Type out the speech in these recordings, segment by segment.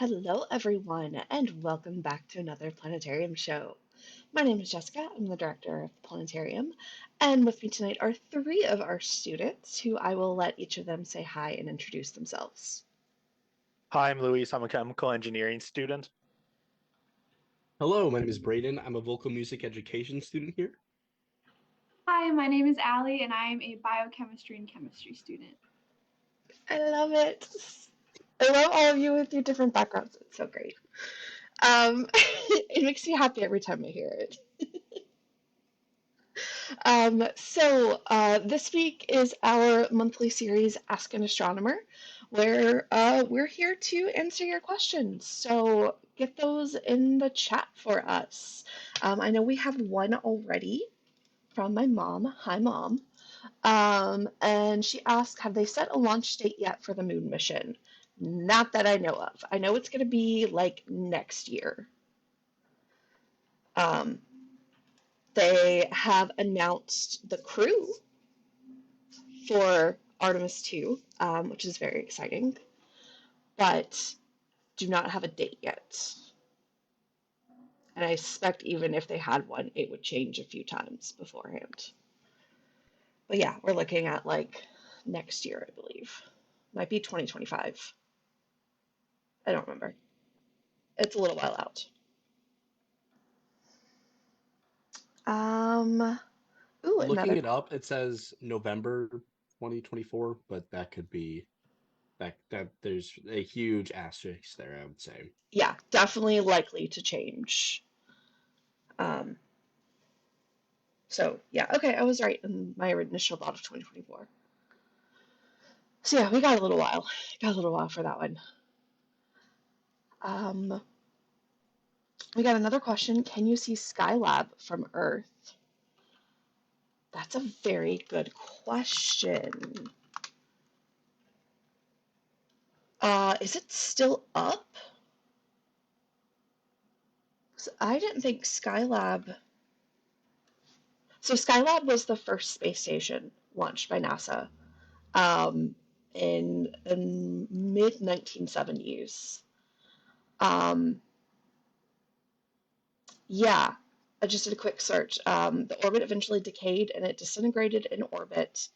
Hello, everyone, and welcome back to another Planetarium show. My name is Jessica. I'm the director of the Planetarium, and with me tonight are three of our students who I will let each of them say hi and introduce themselves. Hi, I'm Luis. I'm a chemical engineering student. Hello, my name is Braden. I'm a vocal music education student here. Hi, my name is Allie, and I am a biochemistry and chemistry student. I love it. I love all of you with your different backgrounds. It's so great. It makes me happy every time I hear it. This week is our monthly series, Ask an Astronomer, where we're here to answer your questions. So get those in the chat for us. I know we have one already from my mom. Hi, Mom. And she asked, have they set a launch date yet for the moon mission? Not that I know of. I know it's going to be like next year. Um, they have announced the crew for Artemis 2, which is very exciting, but do not have a date yet. And I suspect even if they had one, it would change a few times beforehand. But yeah, we're looking at like next year, I believe. Might be 2025. I don't remember. It's a little while out. Um, Looking another. it up, it says November 2024, but that could be that there's a huge asterisk there, I would say. Yeah, definitely likely to change. Um, so yeah, okay, I was right in my initial thought of 2024. So yeah, we got a little while. Got a little while for that one. Um, we got another question. Can you see Skylab from Earth? That's a very good question. Is it still up? I didn't think Skylab. So Skylab was the first space station launched by NASA um, in the mid 1970s. Um, yeah, I just did a quick search. The orbit eventually decayed and it disintegrated in orbit,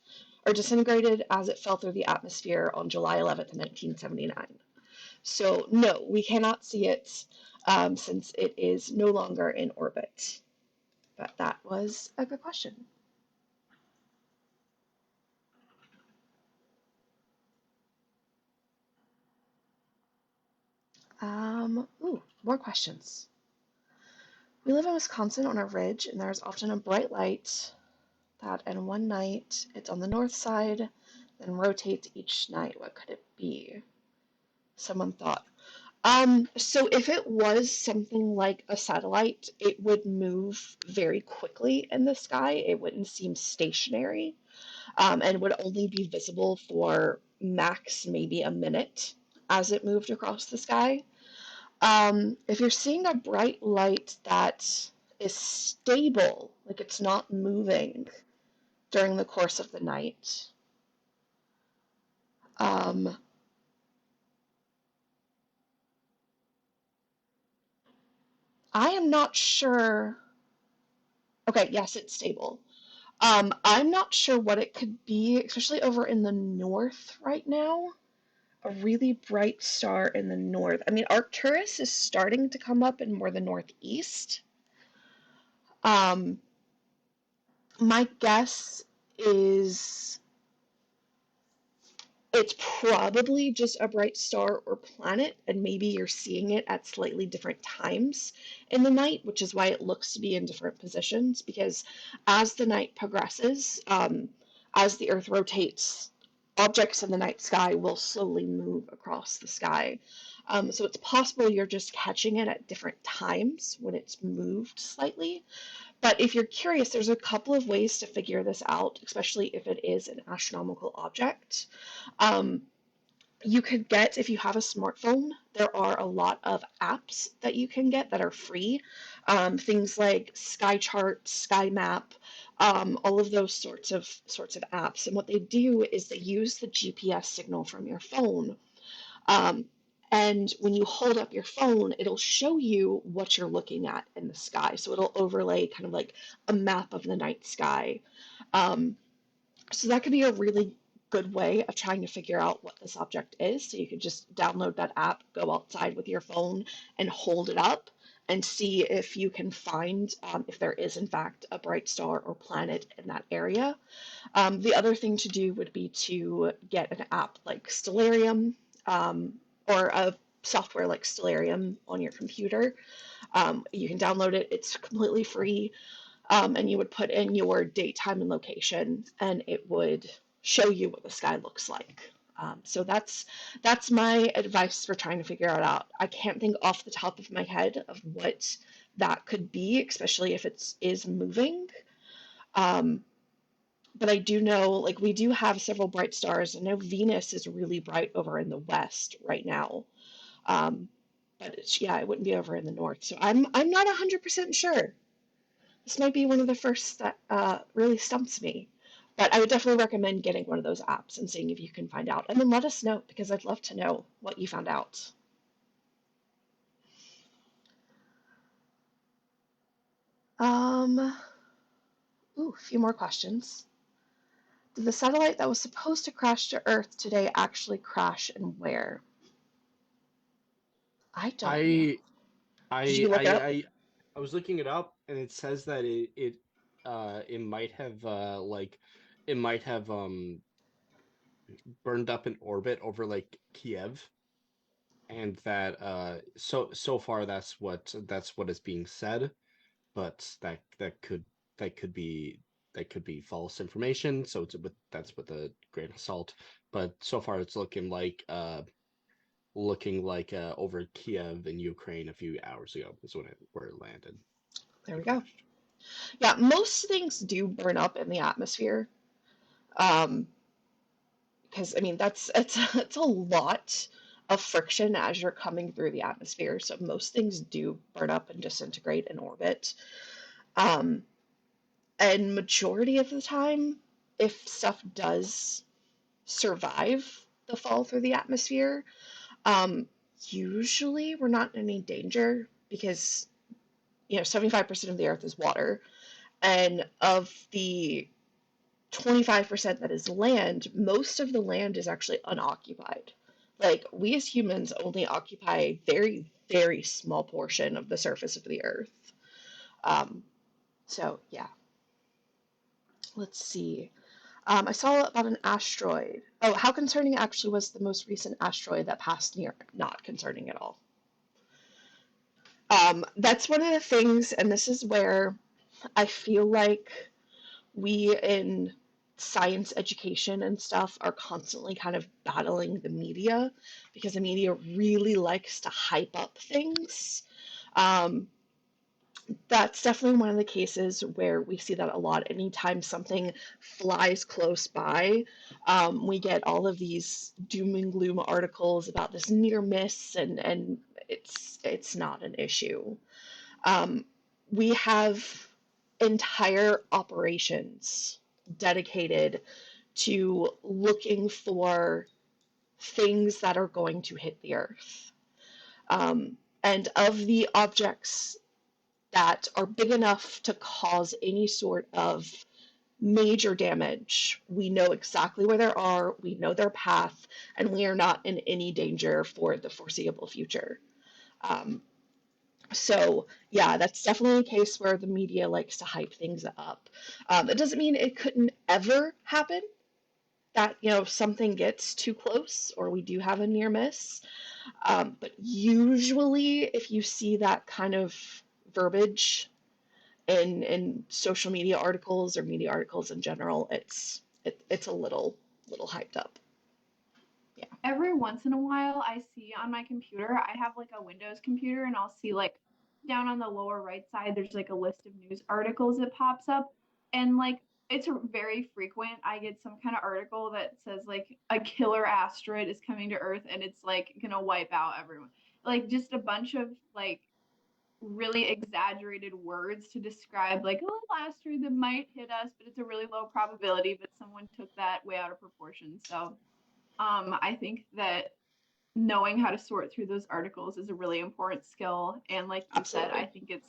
or disintegrated as it fell through the atmosphere on July 11th, 1979. So, no, we cannot see it since it is no longer in orbit. But that was a good question. More questions. We live in Wisconsin on a ridge, and there's often a bright light that in one night it's on the north side, then rotates each night. What could it be? Someone thought. So if it was something like a satellite, it would move very quickly in the sky. It wouldn't seem stationary, and would only be visible for max maybe a minute as it moved across the sky. If you're seeing a bright light that is stable, like it's not moving during the course of the night, um, I am not sure. Okay, yes, it's stable. I'm not sure what it could be, especially over in the north right now. A really bright star in the north. I mean, Arcturus is starting to come up in more the northeast. Um, my guess is it's probably just a bright star or planet, and maybe you're seeing it at slightly different times in the night, which is why it looks to be in different positions. Because as the night progresses, as the Earth rotates, objects in the night sky will slowly move across the sky. So it's possible you're just catching it at different times when it's moved slightly. But if you're curious, there's a couple of ways to figure this out, especially if it is an astronomical object. Um, you could get, if you have a smartphone, there are a lot of apps that you can get that are free. Things like Sky Chart, Sky Map, all of those sorts of apps. And what they do is they use the GPS signal from your phone, um, And when you hold up your phone, it'll show you what you're looking at in the sky. So it'll overlay kind of like a map of the night sky. Um, so that could be a really good way of trying to figure out what this object is. So you could just download that app, go outside with your phone, and hold it up and see if you can find if there is, in fact, a bright star or planet in that area. The other thing to do would be to get an app like Stellarium or a software like Stellarium on your computer. You can download it, it's completely free, and you would put in your date, time, and location, and it would show you what the sky looks like. So that's my advice for trying to figure it out. I can't think off the top of my head of what that could be, especially if it is moving. Um, but I do know, like, we do have several bright stars. I know Venus is really bright over in the west right now. Um, but yeah, it wouldn't be over in the north. So I'm not 100% sure. This might be one of the first that really stumps me. But I would definitely recommend getting one of those apps and seeing if you can find out. And then let us know, because I'd love to know what you found out. A few more questions. Did the satellite that was supposed to crash to Earth today actually crash, and where? I don't know. I Did I you look it up? I was looking it up, and it says that it might have it might have burned up in orbit over like Kiev, and that so far that's what is being said, but that could be that could be false information, so that's with a grain of salt. But so far it's looking like over Kiev in Ukraine a few hours ago is when where it landed There we and go. crashed. Yeah, most things do burn up in the atmosphere. Um, because I mean it's a lot of friction as you're coming through the atmosphere. So most things do burn up and disintegrate in orbit. Um, and majority of the time, if stuff does survive the fall through the atmosphere, um, usually we're not in any danger because 75% of the Earth is water, and of the 25% that is land, most of the land is actually unoccupied. Like, we as humans only occupy a very, very small portion of the surface of the Earth. Um, so, yeah. Let's see. I saw about an asteroid. Oh, how concerning actually was the most recent asteroid that passed near? Not concerning at all. That's one of the things, and this is where I feel like we in science education and stuff are constantly kind of battling the media because the media really likes to hype up things. Um, that's definitely one of the cases where we see that a lot. Anytime something flies close by, we get all of these doom and gloom articles about this near miss, and it's not an issue. Um, we have entire operations dedicated to looking for things that are going to hit the Earth. And of the objects that are big enough to cause any sort of major damage, we know exactly where they are, we know their path, and we are not in any danger for the foreseeable future. Um, So, yeah, that's definitely a case where the media likes to hype things up. It doesn't mean it couldn't ever happen that, something gets too close or we do have a near miss. But usually, if you see that kind of verbiage in social media articles or media articles in general, it's a little hyped up. Yeah. Every once in a while, I see on my computer, I have like a Windows computer, and I'll see like down on the lower right side, there's like a list of news articles that pops up. And like it's very frequent. I get some kind of article that says like a killer asteroid is coming to Earth and it's like gonna wipe out everyone. Like just a bunch of like really exaggerated words to describe like a little asteroid that might hit us, but it's a really low probability, but someone took that way out of proportion. So I think that knowing how to sort through those articles is a really important skill. And like you said, I Absolutely. think it's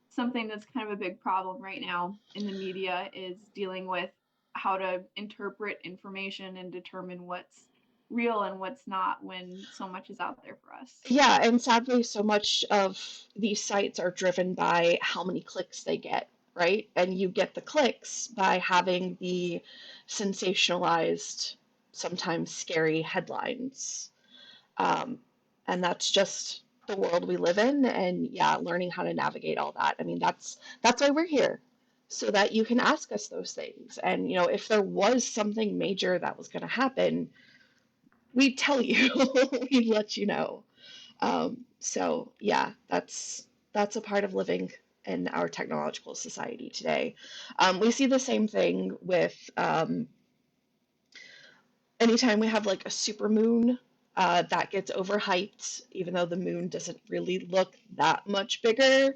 something that's kind of a big problem right now in the media, is dealing with how to interpret information and determine what's real and what's not when so much is out there for us. Yeah, and sadly, so much of these sites are driven by how many clicks they get, right? And you get the clicks by having the sensationalized, sometimes scary headlines. Um, and that's just the world we live in. And yeah, learning how to navigate all that. I mean, that's why we're here, so that you can ask us those things. And if there was something major that was going to happen, we'd tell you, we'd let you know. So yeah, that's a part of living in our technological society today. We see the same thing with anytime we have like a super moon that gets overhyped, even though the moon doesn't really look that much bigger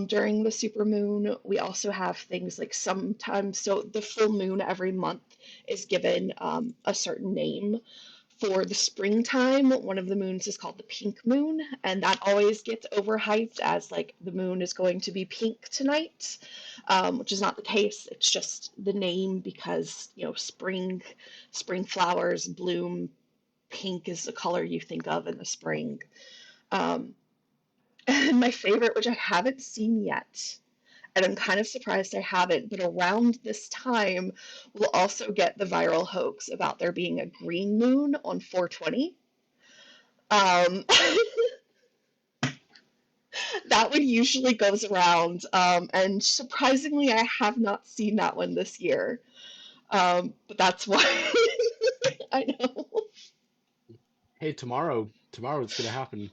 during the super moon. We also have things like sometimes, so the full moon every month is given a certain name. For the springtime, one of the moons is called the pink moon, and that always gets overhyped as like the moon is going to be pink tonight, which is not the case. It's just the name because spring flowers bloom. Pink is the color you think of in the spring. Um, and my favorite, which I haven't seen yet, and I'm kind of surprised I haven't, but around this time, we'll also get the viral hoax about there being a green moon on 420. Um, that one usually goes around, and surprisingly, I have not seen that one this year. But that's why I know. Hey, tomorrow it's gonna happen.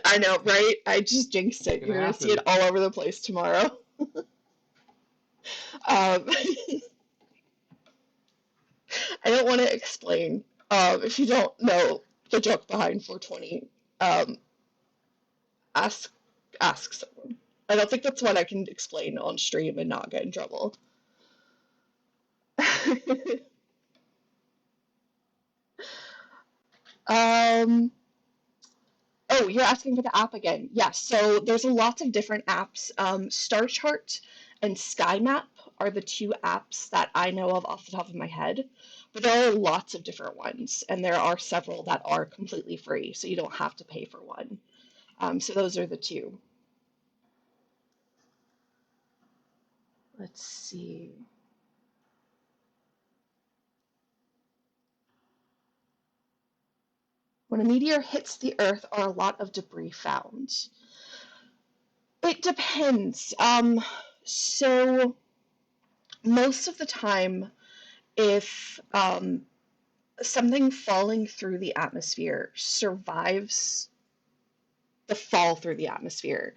I know, right? I just jinxed It's it. gonna You're gonna see it happen. all over the place tomorrow. Um, I don't want to explain. If you don't know the joke behind 420, um, ask ask someone. I don't think that's one I can explain on stream and not get in trouble. um, oh, you're asking for the app again. Yes, so there's a lots of different apps. Star Chart and Sky Map are the two apps that I know of off the top of my head, but there are lots of different ones, and there are several that are completely free, so you don't have to pay for one. So those are the two. Let's see. When a meteor hits the Earth, are a lot of debris found? It depends. So most of the time, if something falling through the atmosphere survives the fall through the atmosphere,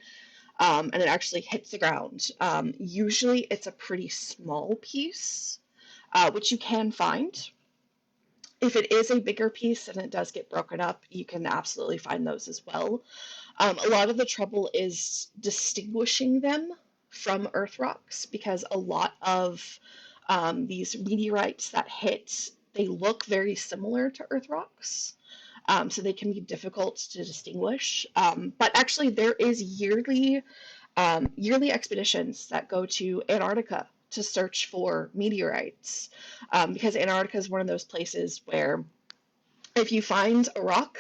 and it actually hits the ground, usually it's a pretty small piece, which you can find. If it is a bigger piece and it does get broken up, you can absolutely find those as well. A lot of the trouble is distinguishing them from Earth rocks because a lot of these meteorites that hit, they look very similar to Earth rocks. So they can be difficult to distinguish. But actually, there is yearly expeditions that go to Antarctica to search for meteorites, because Antarctica is one of those places where if you find a rock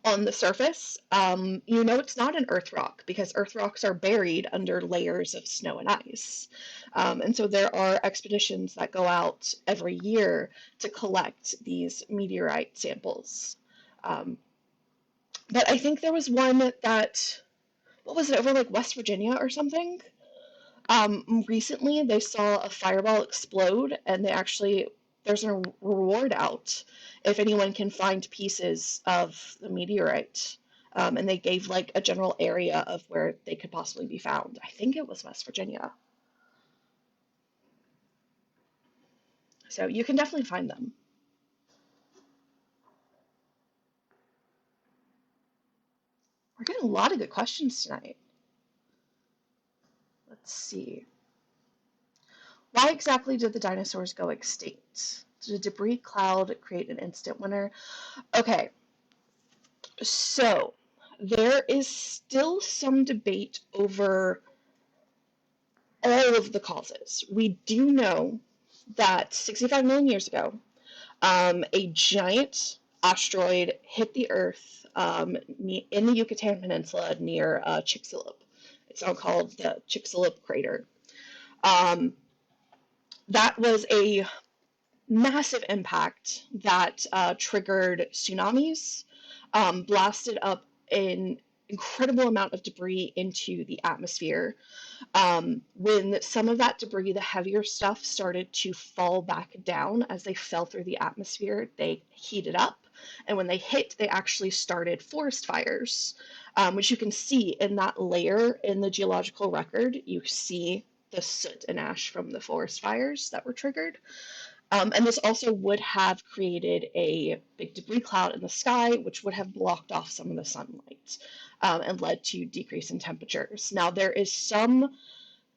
on the surface, you know it's not an Earth rock because Earth rocks are buried under layers of snow and ice. And so there are expeditions that go out every year to collect these meteorite samples. Um, but I think there was one that, what was it, over like West Virginia or something? Recently, they saw a fireball explode, and there's a reward out if anyone can find pieces of the meteorite. And they gave like a general area of where they could possibly be found. I think it was West Virginia. So you can definitely find them. We're getting a lot of good questions tonight. Let's see. Why exactly did the dinosaurs go extinct? Did a debris cloud create an instant winter? Okay, So there is still some debate over all of the causes. We do know that 65 million years ago, a giant asteroid hit the Earth in the Yucatan Peninsula near Chicxulub. It's now called the Chicxulub crater. That was a massive impact that triggered tsunamis, blasted up an incredible amount of debris into the atmosphere. When some of that debris, the heavier stuff, started to fall back down as they fell through the atmosphere, they heated up. And when they hit, they actually started forest fires, which you can see in that layer in the geological record. You see the soot and ash from the forest fires that were triggered. And this also would have created a big debris cloud in the sky, which would have blocked off some of the sunlight and led to decrease in temperatures. Now, there is some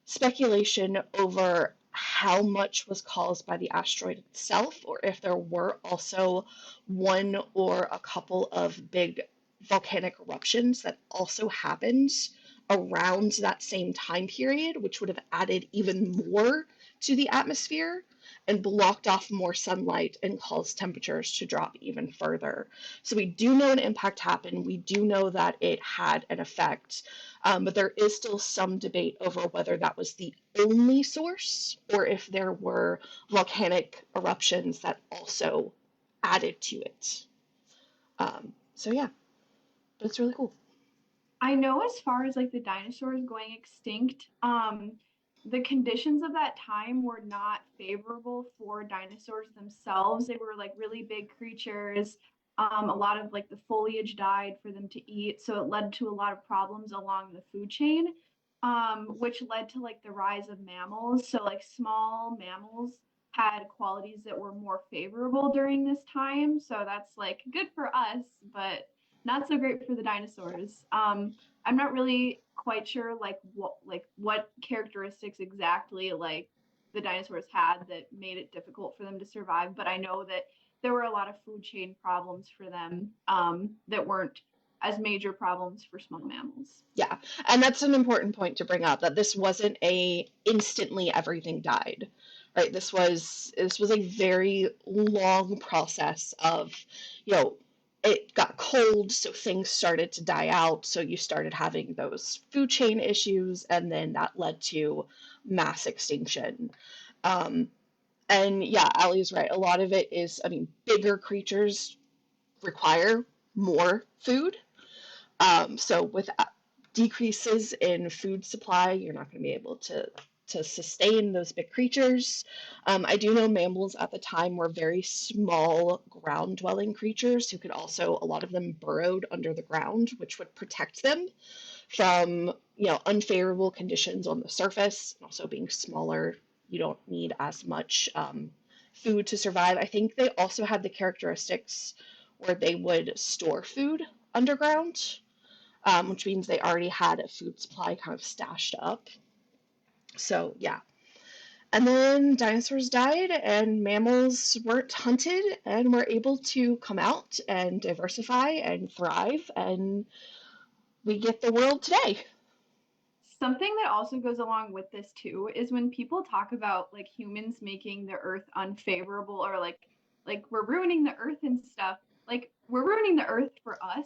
speculation over how much was caused by the asteroid itself, or if there were also one or a couple of big volcanic eruptions that also happened around that same time period, which would have added even more to the atmosphere and blocked off more sunlight and caused temperatures to drop even further. So we do know an impact happened. We do know that it had an effect, but there is still some debate over whether that was the only source or if there were volcanic eruptions that also added to it. So yeah, but it's really cool. I know as far as like the dinosaurs going extinct, the conditions of that time were not favorable for dinosaurs themselves. They were like really big creatures. A lot of like the foliage died for them to eat, so it led to a lot of problems along the food chain, which led to like the rise of mammals. So like small mammals had qualities that were more favorable during this time. So that's like good for us, but not so great for the dinosaurs. I'm not really quite sure like what characteristics exactly like the dinosaurs had that made it difficult for them to survive, but I know that there were a lot of food chain problems for them that weren't as major problems for small mammals. Yeah, and that's an important point to bring up, that this wasn't a instantly everything died, right? This was a very long process of, it got cold, so things started to die out, so you started having those food chain issues, and then that led to mass extinction. And yeah, Allie's right. A lot of it is, bigger creatures require more food. So with decreases in food supply, you're not going to be able to sustain those big creatures. I do know mammals at the time were very small ground-dwelling creatures who could also, a lot of them burrowed under the ground, which would protect them from, unfavorable conditions on the surface. And also being smaller, you don't need as much food to survive. I think they also had the characteristics where they would store food underground, which means they already had a food supply kind of stashed up. So yeah. And then dinosaurs died and mammals weren't hunted and were able to come out and diversify and thrive, and we get the world today. Something that also goes along with this too is when people talk about like humans making the earth unfavorable, or like we're ruining the earth and stuff, like we're ruining the earth for us.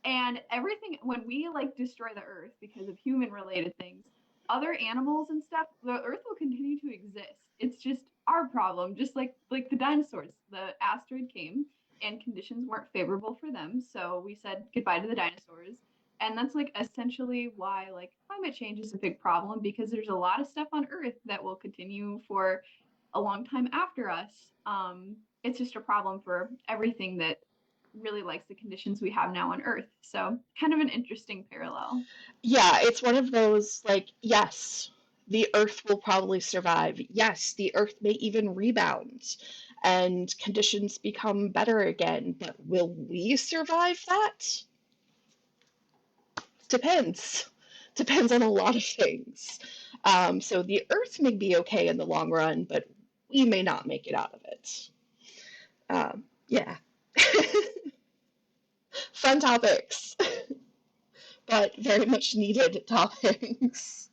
And everything, when we like destroy the earth because of human related things, other animals and stuff, the earth will continue to exist. It's just our problem, just like the dinosaurs. The asteroid came and conditions weren't favorable for them, so we said goodbye to the dinosaurs. And that's like essentially why like climate change is a big problem, because there's a lot of stuff on earth that will continue for a long time after us. It's just a problem for everything that really likes the conditions we have now on Earth. So kind of an interesting parallel. Yeah, it's one of those, like, yes, the Earth will probably survive. Yes, the Earth may even rebound and conditions become better again, but will we survive that? Depends. Depends on a lot of things. So the Earth may be okay in the long run, but we may not make it out of it. Yeah. Fun topics, but very much needed topics.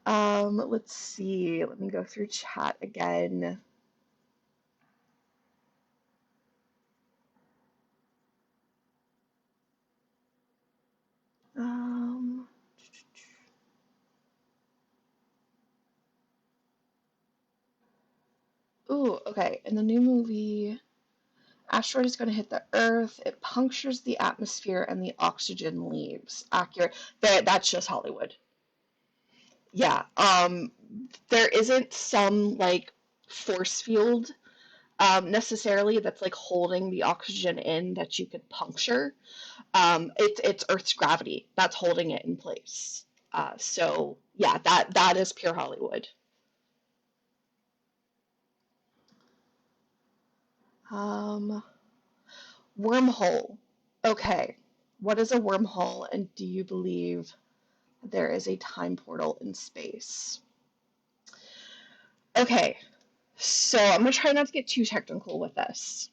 Let's see. Let me go through chat again. Ooh, okay. In the new movie, asteroid is going to hit the Earth. It punctures the atmosphere and the oxygen leaves. Accurate. That's just Hollywood. Yeah. There isn't some like force field necessarily that's like holding the oxygen in that you could puncture. It's Earth's gravity that's holding it in place. So yeah, that is pure Hollywood. Wormhole. Okay. What is a wormhole, and do you believe there is a time portal in space? Okay, so I'm going to try not to get too technical with this.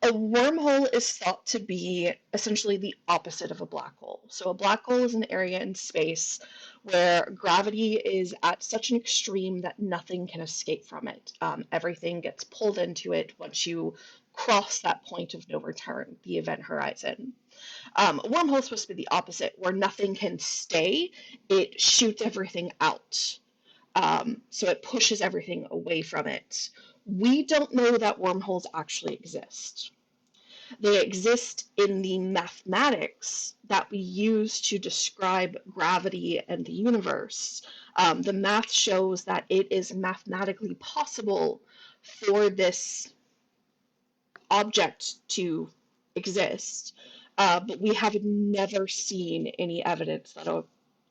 A wormhole is thought to be essentially the opposite of a black hole. So a black hole is an area in space where gravity is at such an extreme that nothing can escape from it. Everything gets pulled into it once you cross that point of no return, the event horizon. A wormhole is supposed to be the opposite, where nothing can stay. It shoots everything out. So it pushes everything away from it. We don't know that wormholes actually exist. They exist in the mathematics that we use to describe gravity and the universe. The math shows that it is mathematically possible for this object to exist, but we have never seen any evidence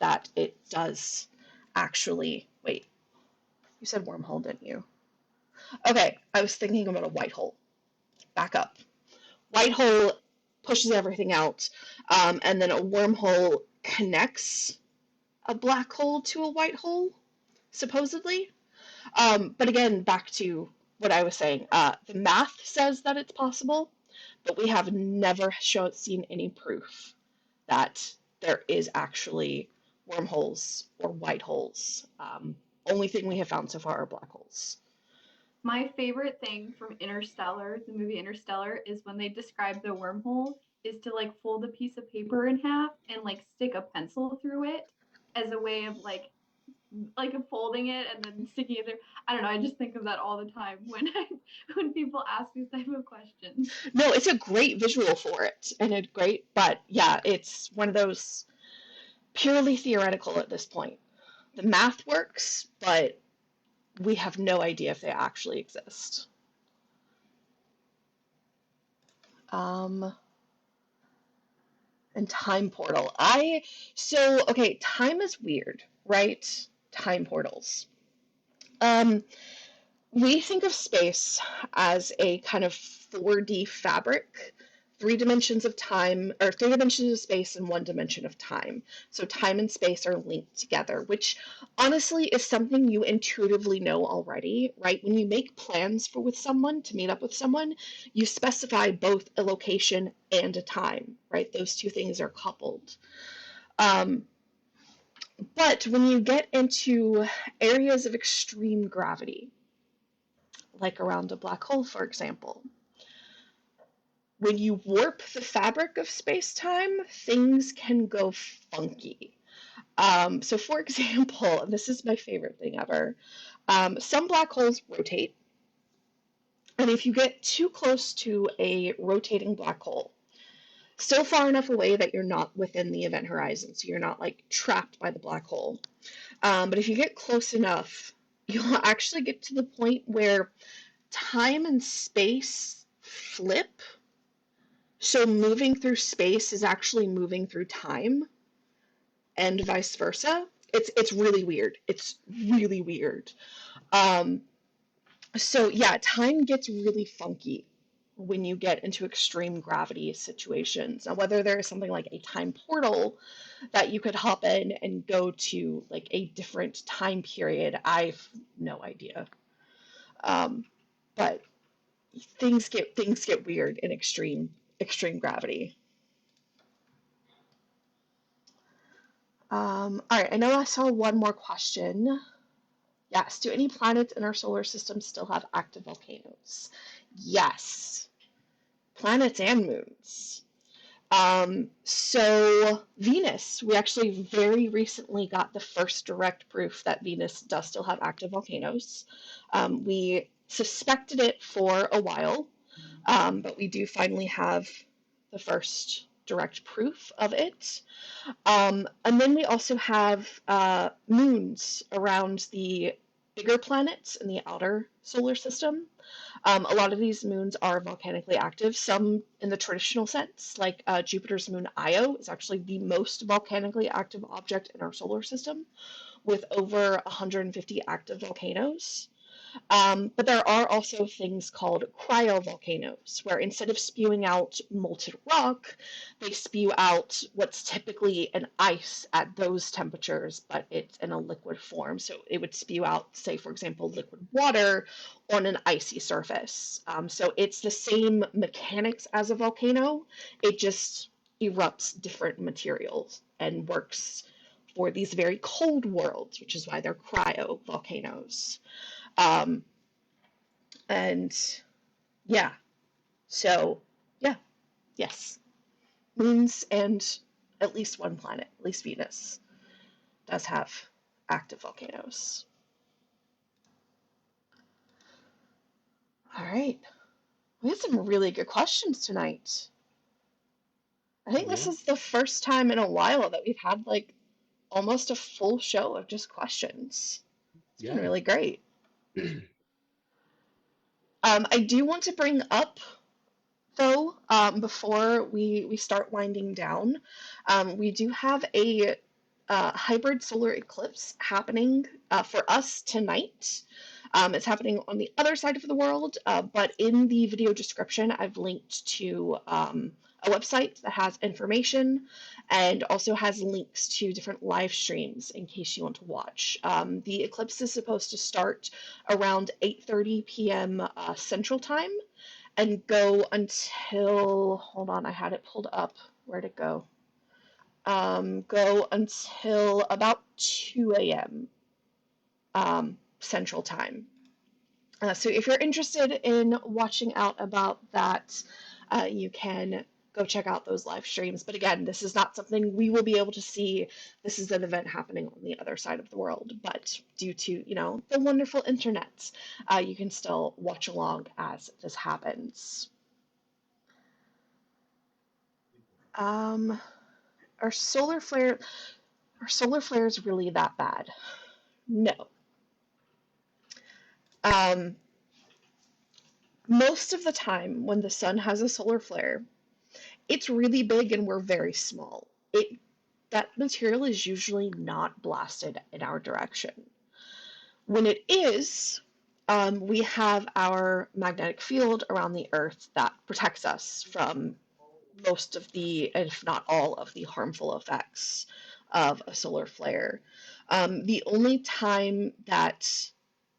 that it does actually. Wait, you said wormhole, didn't you? Okay, I was thinking about a white hole. Back up. White hole pushes everything out, and then a wormhole connects a black hole to a white hole, supposedly. But again, back to what I was saying. The math says that it's possible, but we have never seen any proof that there is actually wormholes or white holes. Only thing we have found so far are black holes. My favorite thing from Interstellar, the movie Interstellar, is when they describe the wormhole is to like fold a piece of paper in half and like stick a pencil through it as a way of like folding it and then sticking it there. I don't know. I just think of that all the time when people ask these type of questions. No, it's a great visual for it, and it's great, but yeah, it's one of those purely theoretical at this point. The math works, but we have no idea if they actually exist. And time portal. Okay, time is weird, right? Time portals. We think of space as a kind of 4D fabric, 3 dimensions of time, or 3 dimensions of space and 1 dimension of time. So time and space are linked together, which honestly is something you intuitively know already, right? When you make plans with someone, to meet up with someone, you specify both a location and a time, right? Those two things are coupled. But when you get into areas of extreme gravity, like around a black hole, for example, when you warp the fabric of space-time, things can go funky. So for example, and this is my favorite thing ever, some black holes rotate, and if you get too close to a rotating black hole, so far enough away that you're not within the event horizon, so you're not like trapped by the black hole, but if you get close enough, you'll actually get to the point where time and space flip. So moving through space is actually moving through time, and vice versa. It's really weird. It's really weird. So yeah, time gets really funky when you get into extreme gravity situations. Now, whether there is something like a time portal that you could hop in and go to like a different time period, I've no idea. But things get weird in extreme extreme gravity. All right, I know I saw one more question. Yes, do any planets in our solar system still have active volcanoes? Yes, planets and moons. So Venus, we actually very recently got the first direct proof that Venus does still have active volcanoes. We suspected it for a while, but we do finally have the first direct proof of it. And then we also have moons around the bigger planets in the outer solar system. A lot of these moons are volcanically active, some in the traditional sense, like Jupiter's moon Io is actually the most volcanically active object in our solar system, with over 150 active volcanoes. But there are also things called cryovolcanoes, where instead of spewing out molten rock, they spew out what's typically an ice at those temperatures, but it's in a liquid form. So it would spew out, say, for example, liquid water on an icy surface. So it's the same mechanics as a volcano, it just erupts different materials and works for these very cold worlds, which is why they're cryovolcanoes. Um, and yeah, so yeah, yes, moons and at least one planet, at least Venus, does have active volcanoes. All right, we had some really good questions tonight. I think this Yeah. is the first time in a while that we've had like almost a full show of just questions. It's been Yeah. really great. I do want to bring up though, before we start winding down, we do have a hybrid solar eclipse happening for us tonight. It's happening on the other side of the world, but in the video description, I've linked to a website that has information and also has links to different live streams in case you want to watch. The eclipse is supposed to start around 8:30 p.m. Central Time and go until, hold on, I had it pulled up. Where'd it go? Go until about 2 a.m. Central Time. So if you're interested in watching out about that, you can go check out those live streams. But again, this is not something we will be able to see. This is an event happening on the other side of the world. But due to, the wonderful internet, you can still watch along as this happens. Are solar flares really that bad? No. Most of the time when the sun has a solar flare, it's really big and we're very small. That material is usually not blasted in our direction. When it is, we have our magnetic field around the Earth that protects us from most of the, if not all of the harmful effects of a solar flare. The only time that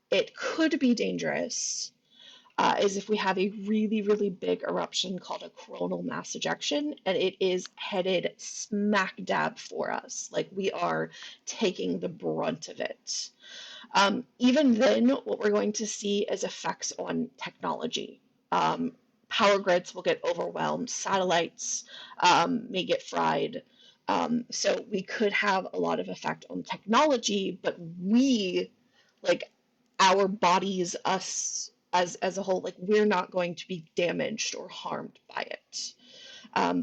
it could be dangerous is if we have a really, really big eruption called a coronal mass ejection, and it is headed smack dab for us. Like we are taking the brunt of it. Even then, what we're going to see is effects on technology. Power grids will get overwhelmed, satellites may get fried. So we could have a lot of effect on technology, but like our bodies, us as a whole, like we're not going to be damaged or harmed by it.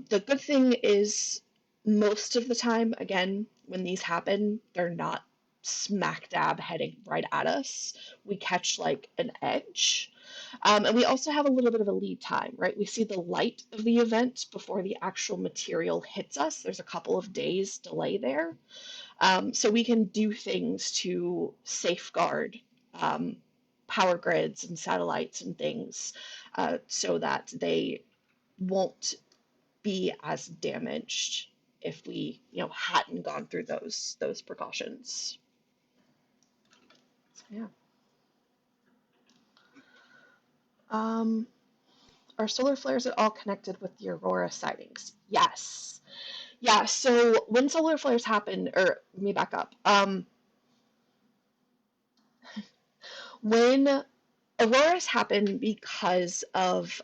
The good thing is most of the time, again, when these happen, they're not smack dab heading right at us. We catch like an edge. And we also have a little bit of a lead time, right? We see the light of the event before the actual material hits us. There's a couple of days delay there. So we can do things to safeguard power grids and satellites and things so that they won't be as damaged if we hadn't gone through those precautions. So, yeah. are solar flares at all connected with the aurora sightings? Yes. Yeah, so when solar flares happen, or let me back up. When auroras happen because of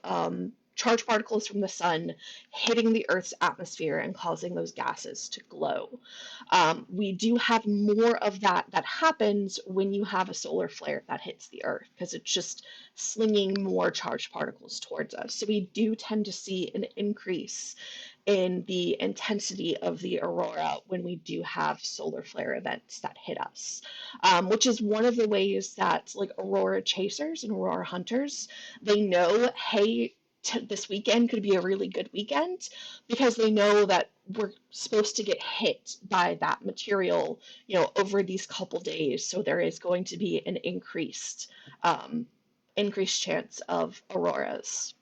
charged particles from the sun hitting the Earth's atmosphere and causing those gases to glow. We do have more of that happens when you have a solar flare that hits the Earth, because it's just slinging more charged particles towards us. So we do tend to see an increase in the intensity of the aurora when we do have solar flare events that hit us, which is one of the ways that like aurora chasers and aurora hunters, they know, hey, this weekend could be a really good weekend, because they know that we're supposed to get hit by that material, over these couple days. So there is going to be an increased chance of auroras.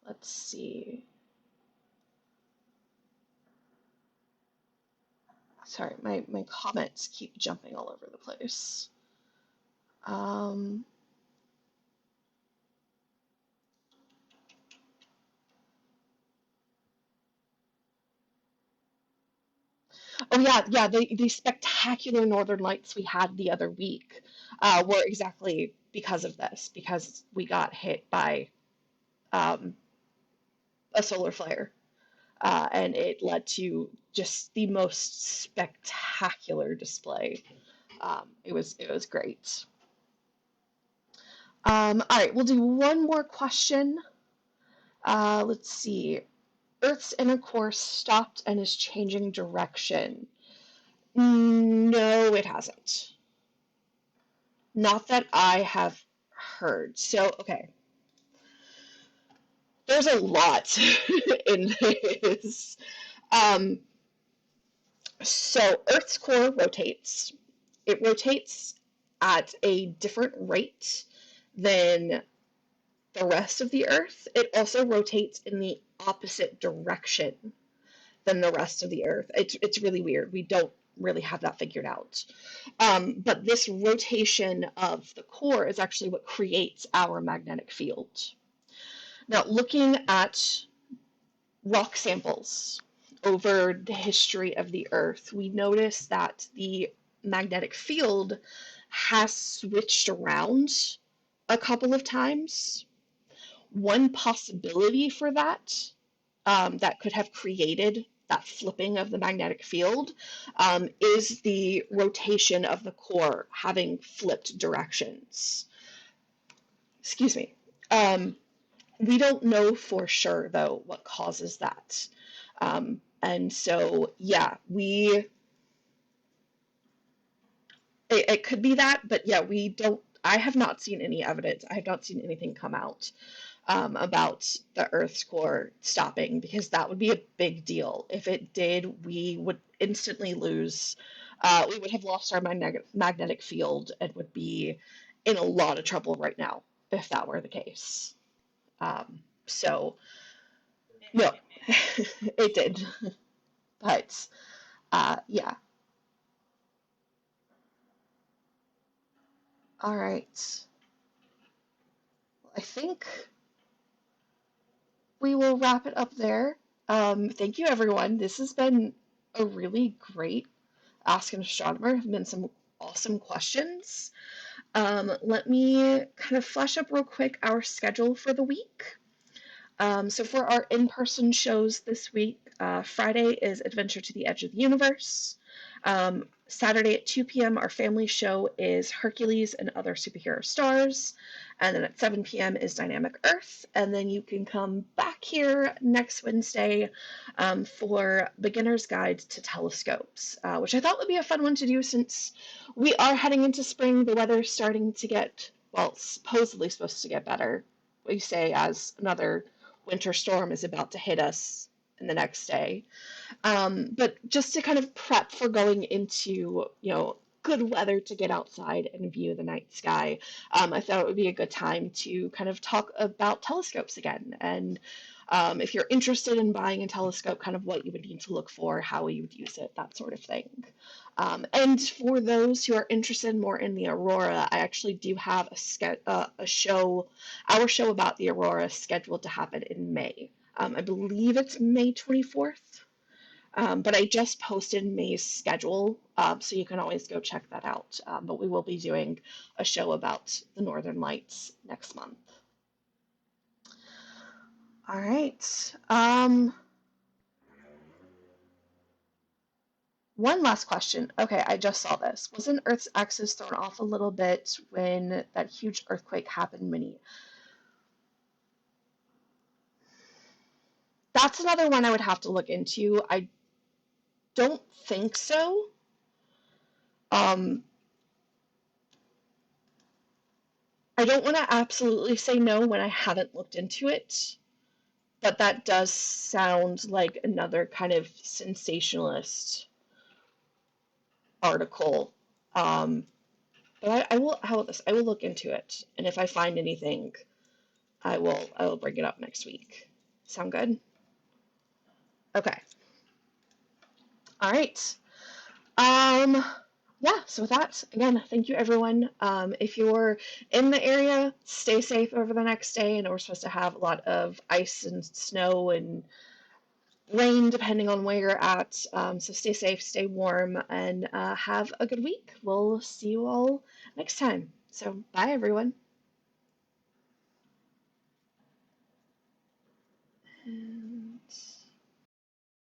Let's see. Sorry, my comments keep jumping all over the place. Oh yeah, the spectacular northern lights we had the other week were exactly because of this, because we got hit by a solar flare, and it led to just the most spectacular display. It was great. All right, we'll do one more question. Let's see. Earth's inner core stopped and is changing direction. No, it hasn't. Not that I have heard. So, okay. There's a lot in this. So Earth's core rotates. It rotates at a different rate than the rest of the Earth. It also rotates in the opposite direction than the rest of the Earth. It's really weird. We don't really have that figured out. But this rotation of the core is actually what creates our magnetic field. Now, looking at rock samples over the history of the Earth, we notice that the magnetic field has switched around a couple of times. One possibility for that that could have created that flipping of the magnetic field is the rotation of the core having flipped directions. Excuse me. We don't know for sure, though, what causes that. And so, yeah, it could be that, but yeah, I have not seen any evidence. I have not seen anything come out about the Earth's core stopping, because that would be a big deal. If it did, we would instantly lose. We would have lost our magnetic field and would be in a lot of trouble right now if that were the case. So, no, it did. But, yeah. All right. I think we will wrap it up there. Thank you, everyone. This has been a really great Ask an Astronomer. Have been some awesome questions. Let me kind of flash up real quick our schedule for the week. So for our in-person shows this week, Friday is Adventure to the Edge of the Universe. Saturday at 2 p.m., our family show is Hercules and Other Superhero Stars. And then at 7 p.m. is Dynamic Earth. And then you can come back here next Wednesday for Beginner's Guide to Telescopes, which I thought would be a fun one to do since we are heading into spring. The weather's starting to get, well, supposedly supposed to get better, we say, as another winter storm is about to hit us in the next day. But just to kind of prep for going into, good weather to get outside and view the night sky, I thought it would be a good time to kind of talk about telescopes again. And if you're interested in buying a telescope, kind of what you would need to look for, how you would use it, that sort of thing. And for those who are interested more in the aurora, I actually do have a show, our show about the aurora, scheduled to happen in May. I believe it's May 24th, but I just posted May's schedule, so you can always go check that out. But we will be doing a show about the Northern Lights next month. All right. One last question. Okay, I just saw this. Wasn't Earth's axis thrown off a little bit when that huge earthquake happened, Minnie? That's another one I would have to look into. I don't think so. I don't want to absolutely say no when I haven't looked into it, but that does sound like another kind of sensationalist article. But I will, how about this? I will look into it, and if I find anything, I will bring it up next week. Sound good? Okay. All right. Yeah, so with that, again, thank you everyone. If you're in the area, stay safe over the next day. I know we're supposed to have a lot of ice and snow and rain depending on where you're at. So stay safe, stay warm, and have a good week. We'll see you all next time. So bye everyone. And